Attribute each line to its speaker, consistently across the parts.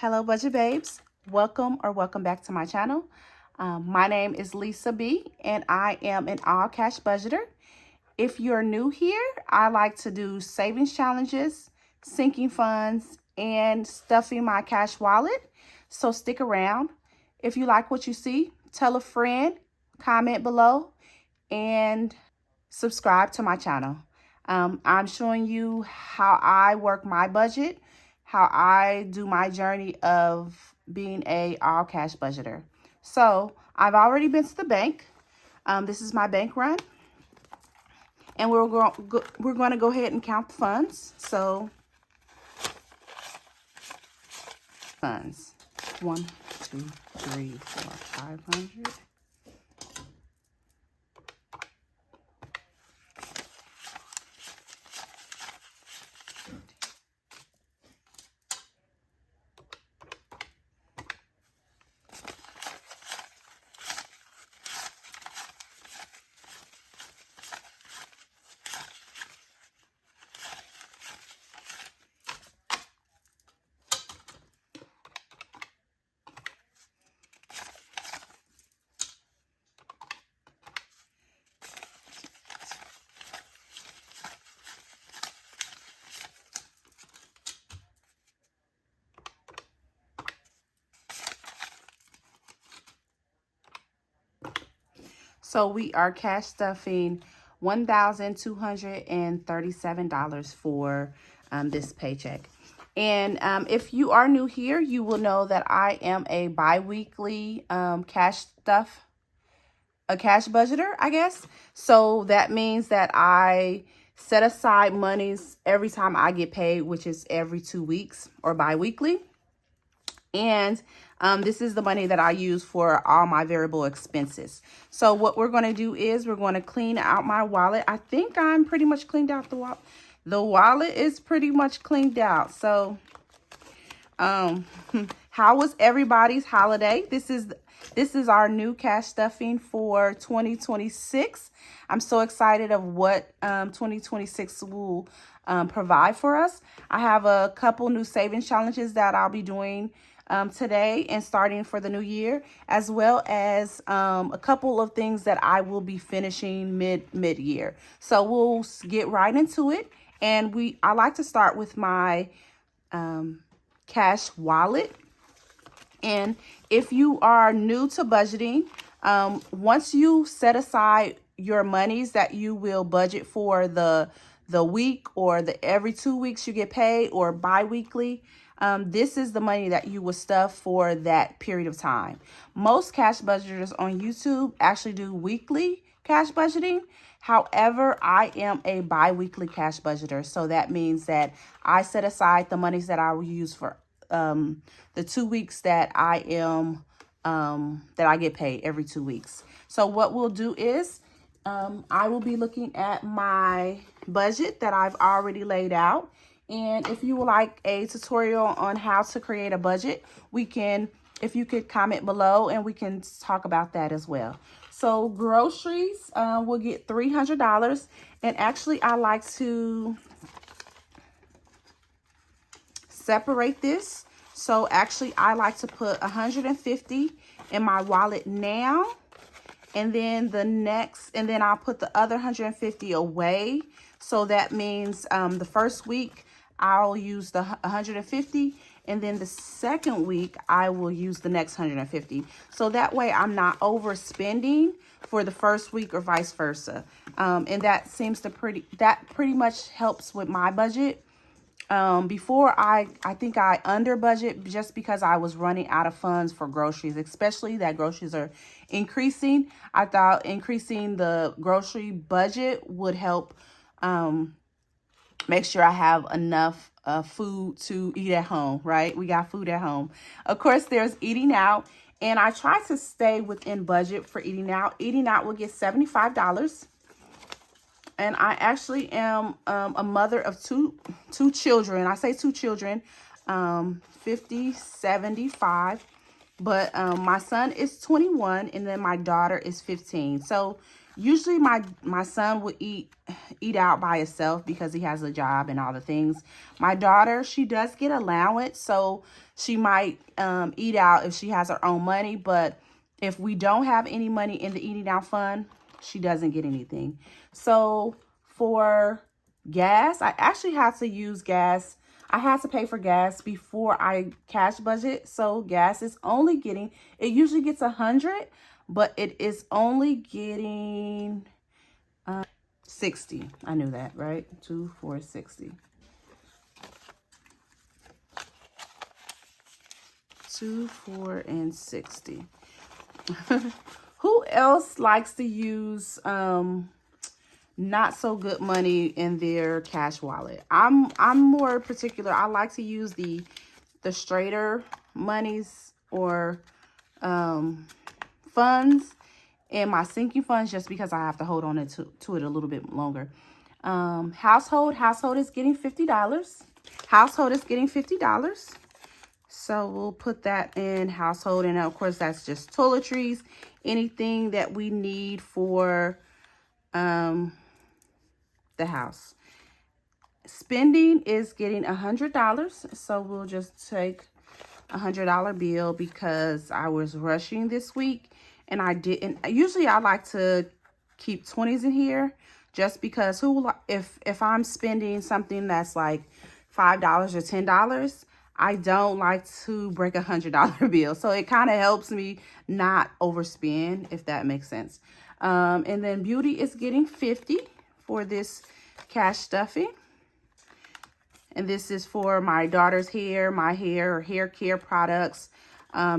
Speaker 1: Hello, Budget Babes. Welcome back to my channel. My name is Lisa B, and I am an all cash budgeter. If you're new here, I like to do savings challenges, sinking funds, and stuffing my cash wallet. So stick around. If you like what you see, tell a friend, comment below, and subscribe to my channel. I'm showing you how I work my budget, how I do my journey of being a all cash budgeter. So I've already been to the bank. This is my bank run, and we're going to go ahead and count the funds. So funds 1, 2, 3, 4, 500. So we are cash stuffing $1,237 for this paycheck. And if you are new here, you will know that I am a bi-weekly cash budgeter, I guess. So that means that I set aside monies every time I get paid, which is every 2 weeks or bi-weekly. And this is the money that I use for all my variable expenses. So what we're going to do is we're going to clean out my wallet. I think I'm pretty much cleaned out the wallet. The wallet is pretty much cleaned out. So how was everybody's holiday? This is our new cash stuffing for 2026. I'm so excited of what 2026 will provide for us. I have a couple new savings challenges that I'll be doing today and starting for the new year, as well as a couple of things that I will be finishing mid-year. So we'll get right into it. And I like to start with my cash wallet. And if you are new to budgeting, once you set aside your monies that you will budget for the week or the every 2 weeks you get paid or bi-weekly, this is the money that you will stuff for that period of time. Most cash budgeters on YouTube actually do weekly cash budgeting. However, I am a bi-weekly cash budgeter. So that means that I set aside the monies that I will use for the 2 weeks that I get paid every 2 weeks. So what we'll do is I will be looking at my budget that I've already laid out. And if you would like a tutorial on how to create a budget, if you could comment below and we can talk about that as well. So groceries, we'll get $300. And actually, I like to separate this. So actually, I like to put 150 in my wallet now. And then I'll put the other 150 away. So that means the first week I'll use the 150, and then the second week I will use the next 150. So that way I'm not overspending for the first week or vice versa. And that pretty much helps with my budget. Before I think I under budget just because I was running out of funds for groceries, especially that groceries are increasing. I thought increasing the grocery budget would help make sure I have enough food to eat at home, right? We got food at home. Of course, there's eating out, and I try to stay within budget for eating out. Eating out will get $75. And I actually am a mother of two children. I say 2 children, 50, 75. But my son is 21, and then my daughter is 15. So Usually my son would eat out by himself because he has a job and all the things. My daughter, she does get allowance, so she might eat out if she has her own money. But if we don't have any money in the eating out fund, she doesn't get anything. So for gas, I actually had to use gas. I had to pay for gas before I cash budget. So gas is only getting, it usually gets 100, but it is only getting 60. I knew that, right? 2, 4, 60. 2, 4, and 60. Who else likes to use not so good money in their cash wallet? I'm more particular. I like to use the straighter monies or funds and my sinking funds, just because I have to hold on to it a little bit longer. Household is getting $50. Household is getting $50. So we'll put that in household. And of course, that's just toiletries, anything that we need for the house. Spending is getting $100. So we'll just take $100 bill because I was rushing this week and I didn't. Usually I like to keep 20s in here just because if I'm spending something that's like $5 or $10, I don't like to break $100 bill. So it kind of helps me not overspend, if that makes sense. And then beauty is getting 50 for this cash stuffing. And this is for my daughter's hair, my hair, or hair care products.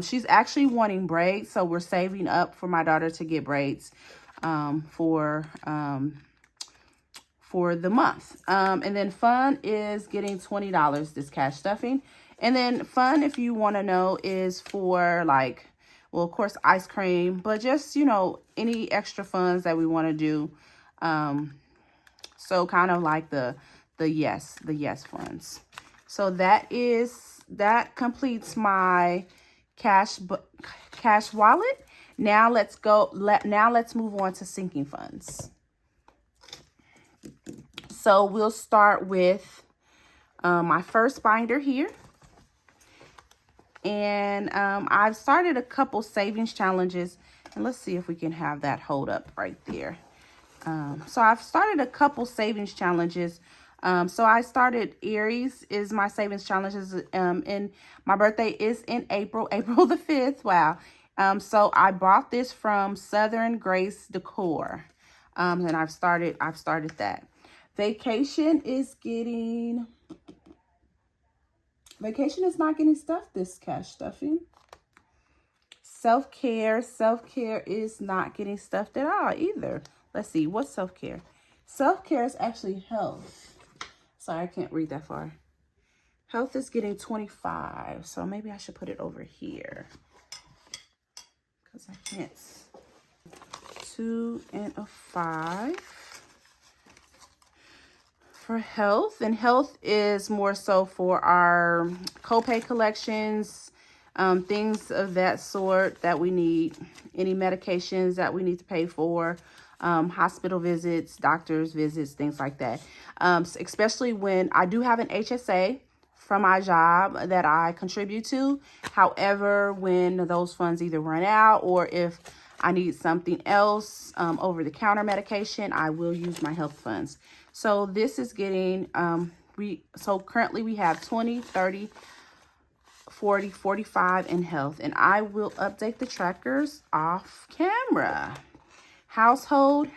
Speaker 1: She's actually wanting braids, so we're saving up for my daughter to get braids for the month. And then fun is getting $20, this cash stuffing. And then fun, if you want to know, is for like, well, of course, ice cream, but just, you know, any extra funds that we want to do. So kind of like the yes funds. So that completes my cash wallet. Now let's move on to sinking funds. So we'll start with my first binder here. And I've started a couple savings challenges. And let's see if we can have that hold up right there. So I've started a couple savings challenges. So I started Aries is my savings challenges. And my birthday is in April the 5th. Wow. So I bought this from Southern Grace Decor. And I've started that. Vacation is not getting stuffed, this cash stuffing. Self-care is not getting stuffed at all either. Let's see, what's self-care? Self-care is actually health. Sorry, I can't read that far. Health is getting 25, so maybe I should put it over here because I can't. 2 and a 5. For health, and health is more so for our copay collections, things of that sort that we need, any medications that we need to pay for, hospital visits, doctor's visits, things like that. Especially when I do have an HSA from my job that I contribute to. However, when those funds either run out or if I need something else, over-the-counter medication, I will use my health funds. So this is getting, so currently we have 20, 30, 40, 45 in health. And I will update the trackers off camera. Household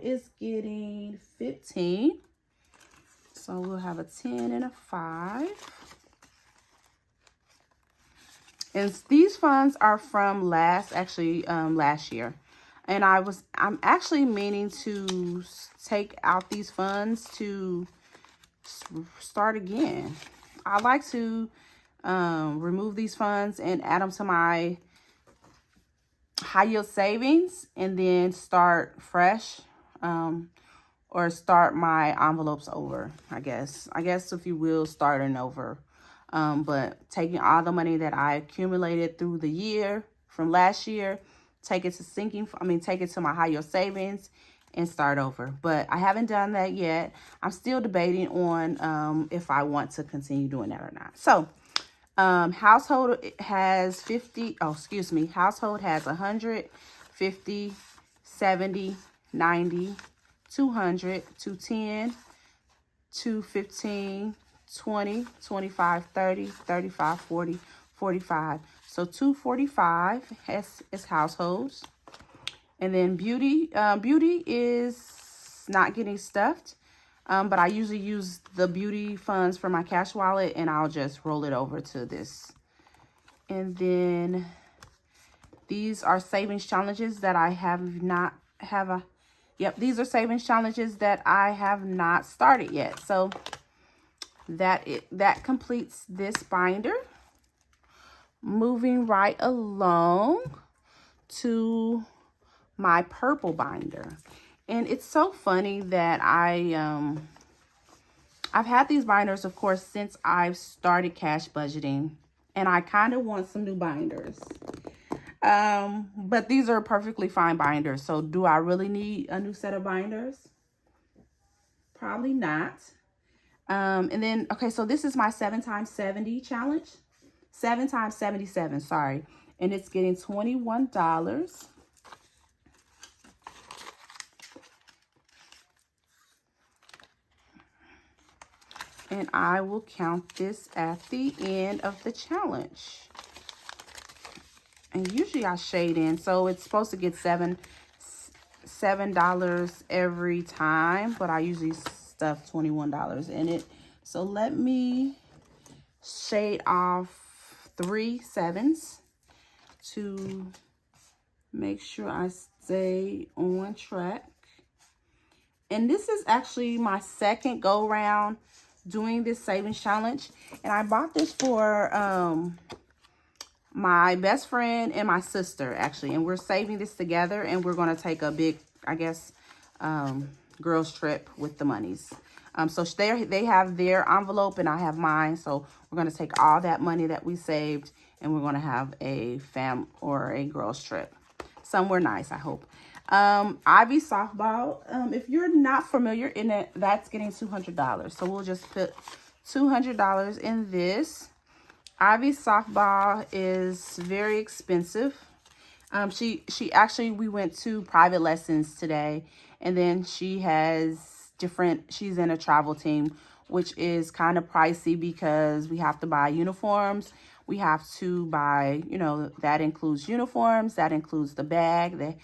Speaker 1: is getting 15. So we'll have a 10 and a 5. And these funds are from last year. And I'm actually meaning to take out these funds to start again. I like to remove these funds and add them to my high yield savings and then start fresh, or start my envelopes over, I guess if you will, starting over. But taking all the money that I accumulated through the year from last year take it to take it to my high yield savings and start over. But I haven't done that yet. I'm still debating on if I want to continue doing that or not. So household has 50, oh, excuse me. Household has 100, 50, 70, 90, 200, 210, 215, 20, 25, 30, 35, 40, 45. So 245 is households. And then beauty, beauty is not getting stuffed. But I usually use the beauty funds for my cash wallet, and I'll just roll it over to this. And then these are savings challenges that I these are savings challenges that I have not started yet. So that completes this binder. Moving right along to my purple binder. And it's so funny that I've had these binders, of course, since I've started cash budgeting, and I kind of want some new binders. But these are perfectly fine binders. So do I really need a new set of binders? Probably not. And then, okay, so this is my 7x70 challenge. 7x77, sorry. And it's getting $21. And I will count this at the end of the challenge. And usually I shade in, so it's supposed to get $7 every time, but I usually stuff $21 in it. So let me shade off 3 7s to make sure I stay on track. And this is actually my second go round doing this savings challenge, and I bought this for my best friend and my sister, actually, and we're saving this together, and we're going to take a big, I guess, girls trip with the monies. So they have their envelope and I have mine, so we're going to take all that money that we saved and we're going to have a girls trip somewhere nice, I hope. Ivy softball, if you're not familiar in it, that's getting $200. So we'll just put $200 in this. Ivy softball is very expensive. She actually, we went to private lessons today, and then she's in a travel team, which is kind of pricey because we have to buy uniforms. We have to buy, that includes uniforms, that includes the bag,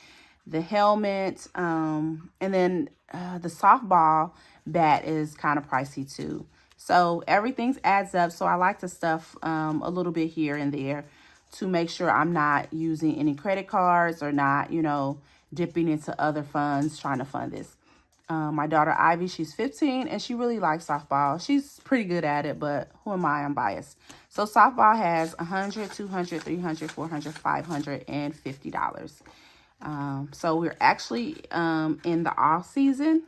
Speaker 1: the helmet, and then the softball bat is kind of pricey too. So everything adds up. So I like to stuff a little bit here and there to make sure I'm not using any credit cards or not, dipping into other funds trying to fund this. My daughter Ivy, she's 15 and she really likes softball. She's pretty good at it, but who am I? I'm biased. So softball has $100, $200, $300, $400, $500, and $50. So we're actually in the off season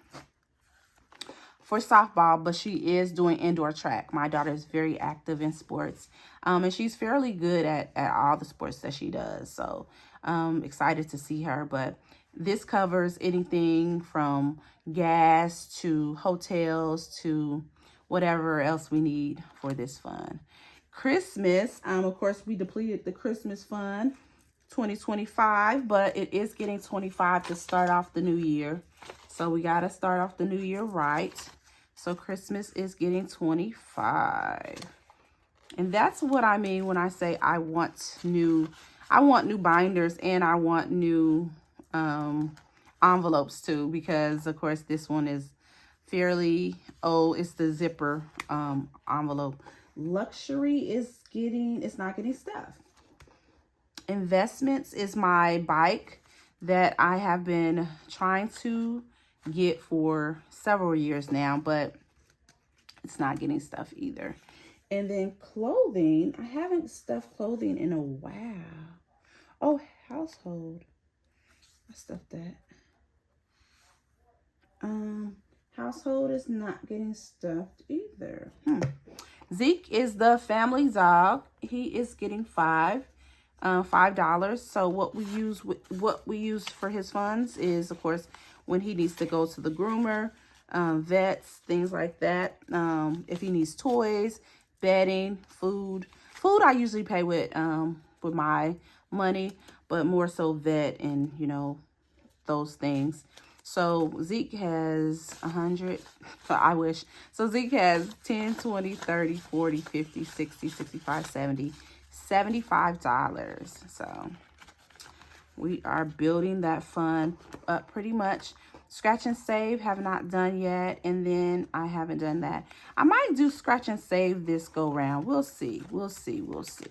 Speaker 1: for softball, but she is doing indoor track. My daughter is very active in sports, and she's fairly good at all the sports that she does. So excited to see her. But this covers anything from gas to hotels to whatever else we need for this fund. Christmas, of course, we depleted the Christmas fund 2025, but it is getting 25 to start off the new year. So we got to start off the new year right. So Christmas is getting 25. And that's what I mean when I say I want new binders, and I want new envelopes too, because of course this one is fairly old. It's the zipper envelope. Luxury it's not getting stuffed. Investments is my bike that I have been trying to get for several years now, but it's not getting stuff either. And then clothing, I haven't stuffed clothing in a while. Oh, household, I stuffed that. Household is not getting stuffed either. Zeke is the family dog. He is getting 5. $5. So what we use for his funds is, of course, when he needs to go to the groomer, vets, things like that. If he needs toys, bedding, food. Food I usually pay with my money, but more so vet and, you know, those things. So Zeke has 100, I wish. So Zeke has 10, 20, 30, 40, 50, 60, 65, 70, $75. So we are building that fund up pretty much. Scratch and save have not done yet, and then I haven't done that. I might do scratch and save this go round. We'll see. We'll see. We'll see.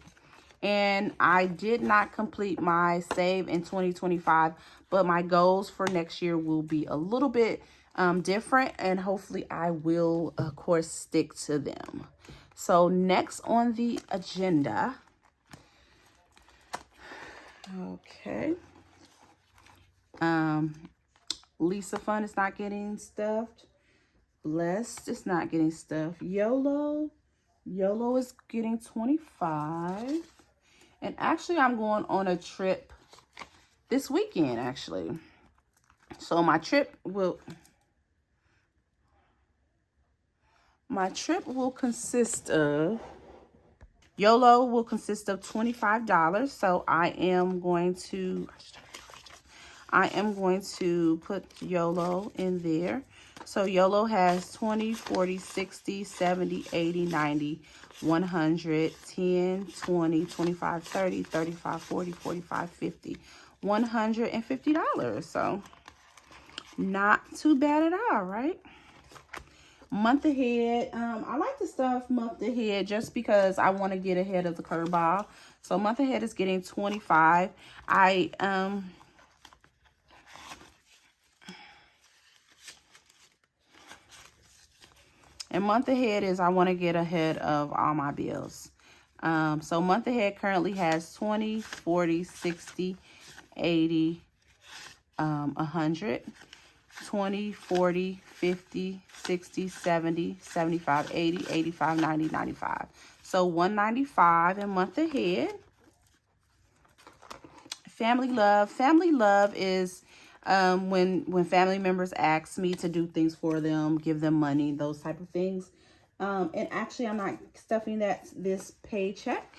Speaker 1: And I did not complete my save in 2025, but my goals for next year will be a little bit different, and hopefully I will, of course, stick to them. So next on the agenda, okay, Lisa Fun is not getting stuffed. Blessed is not getting stuffed. YOLO is getting 25. And actually, I'm going on a trip this weekend, actually. So my trip will consist of, YOLO will consist of $25. So I am going to put YOLO in there. So YOLO has 20, 40, 60, 70, 80, 90, 100, 10, 20, 25, 30, 35, 40, 45, 50, $150. So not too bad at all, right? Month ahead, I like to stuff month ahead just because I want to get ahead of the curveball. So month ahead is getting 25. And month ahead is I want to get ahead of all my bills. So month ahead currently has 20, 40, 60, 80, 100, 20, 40, 50, 60, 70, 75, 80, 85, 90, 95. So 195 in month ahead. Family love. Family love is when family members ask me to do things for them, give them money, those type of things. And actually, I'm not stuffing this paycheck.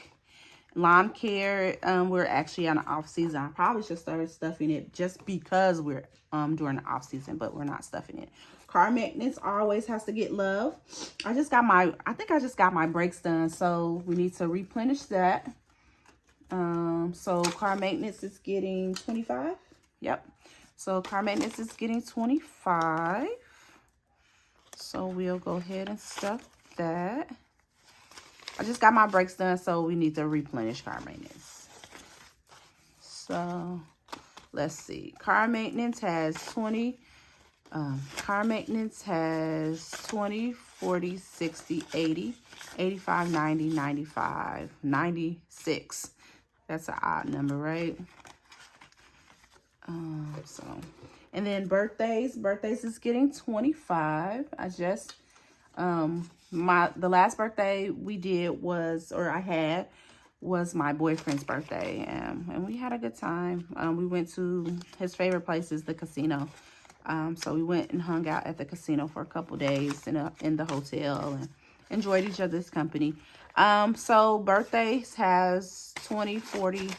Speaker 1: Lawn care, we're actually on the off season. I probably should start stuffing it just because we're during the off season, but we're not stuffing it. Car maintenance always has to get love. I think I just got my brakes done, so we need to replenish that. So car maintenance is getting 25. Yep. So car maintenance is getting 25. So we'll go ahead and stuff that. I just got my brakes done, so we need to replenish car maintenance. So let's see. Car maintenance has 20. Car maintenance has 20, 40, 60, 80, 85, 90, 95, 96. That's an odd number, right? And then birthdays is getting 25. I just, the last birthday we did was my boyfriend's birthday. And we had a good time. We went to his favorite place is the casino. So we went and hung out at the casino for a couple days in the hotel and enjoyed each other's company. So birthdays has 20, 40,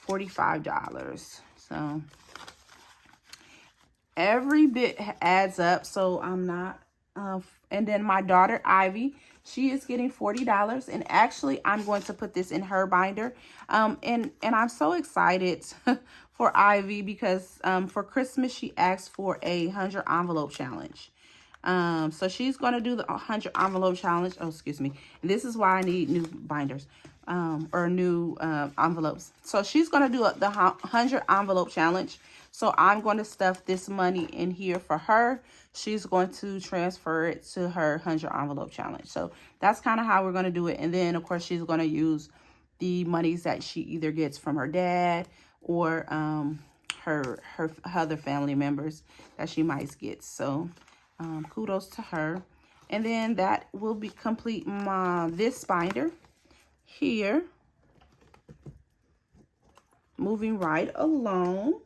Speaker 1: $45. So every bit adds up. So I'm not, and then my daughter, Ivy, she is getting $40. And actually, I'm going to put this in her binder. And I'm so excited for Ivy because for Christmas, she asked for a 100 envelope challenge. So she's going to do the 100 envelope challenge. Oh, excuse me. This is why I need new binders, or new, envelopes. So she's going to do the 100 envelope challenge. So I'm going to stuff this money in here for her. She's going to transfer it to her 100 envelope challenge. So that's kind of how we're going to do it. And then of course, she's going to use the monies that she either gets from her dad or, her other family members that she might get. So, kudos to her. And then that will be complete this binder here. moving right along.